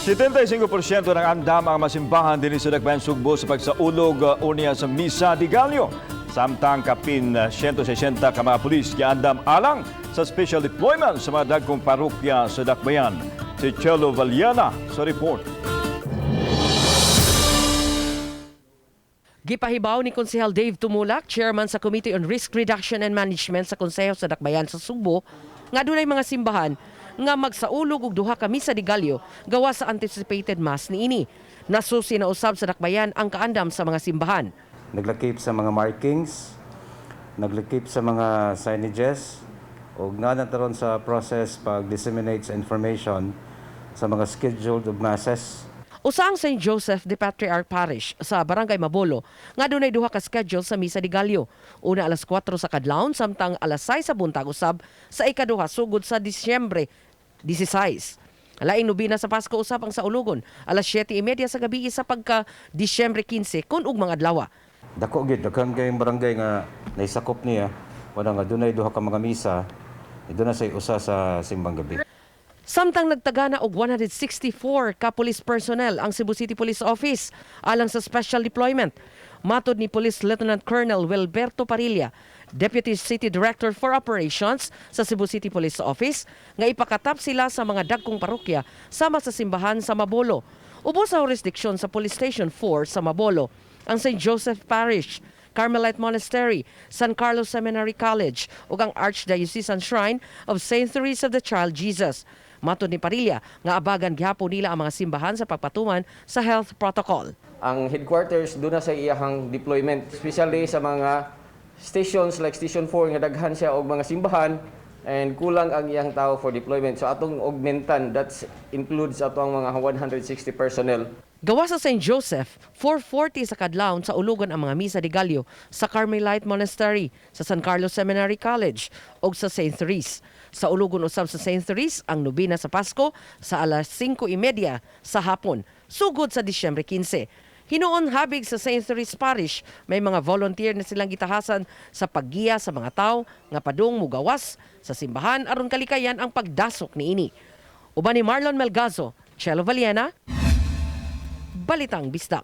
75% ng andam ang masimbahan din sa Dakbayan Sugbo sa pagsaulog unya sa Misa di Gallo. Samtang kapin 160 ka mga pulis andam alang sa special deployment sa mga dagkong parokya sa Dakbayan. Si Chelo Valiana sa report. Gipahibaw ni Konsehal Dave Tumulak, chairman sa Committee on Risk Reduction and Management sa Konseho sa Dakbayan sa Sugbo, nga dunay mga simbahan nga magsaulog og duha ka misa di Gallo gawa sa anticipated mass niini. Nasusi na usab sa Dakbayan ang kaandam sa mga simbahan. Naglakip sa mga markings, naglakip sa mga signages, ug nanataron sa process pag-disseminate sa information sa mga scheduled masses. Usa ang St. Joseph de Patriarch Parish sa Barangay Mabolo nga dunay duha ka schedule sa misa di Gallo. Una alas 4 sa kadlawon samtang alas 6 sa buntag usab sa ikaduha sugod sa Disyembre 16. Laing nobina sa Pasko usab ang saulogon alas 7:30 sa gabi sa pagka Disyembre 15 kun ug mga adlaw. Dako gid daghang kay barangay nga naisakop niya, wala nga dunay duha ka mga misa, doon na say usa sa simbang gabi. Samtang nagtagana og 164 ka police personnel ang Cebu City Police Office alang sa special deployment. Matod ni Police Lieutenant Colonel Wilberto Parilla, Deputy City Director for Operations sa Cebu City Police Office, nga ipakatap sila sa mga dagkong parokya sama sa simbahan sa Mabolo. Ubos sa jurisdiction sa Police Station 4 sa Mabolo, ang St. Joseph Parish, Carmelite Monastery, San Carlos Seminary College ug ang Archdiocesan Shrine of St. Therese of the Child Jesus. Matod ni Parilla nga abagan gihapon nila ang mga simbahan sa pagpatuman sa health protocol. Ang headquarters doon na sa iyahang deployment, especially sa mga stations like Station 4 nga daghan siya og mga simbahan and kulang ang iyang tao for deployment. So atong augmentan, that includes atong mga 160 personnel. Gawa sa St. Joseph, 4:40 sa kadlawon sa ulugan ang mga misa di Gallo sa Carmelite Monastery, sa San Carlos Seminary College ug sa St. Therese. Sa ulugon usab sa St. Therese ang nobina sa Pasko sa alas 5:30 sa hapon, sugod sa Disyembre 15. Hinuon habig sa St. Therese Parish, may mga volunteer na silang gitahasan sa paggiya sa mga tao nga padung mugawas sa simbahan aron kalikayan ang pagdasok niini. Uban ni Marlon Melgazo, Chelo Valiana, Balitang Bisdak.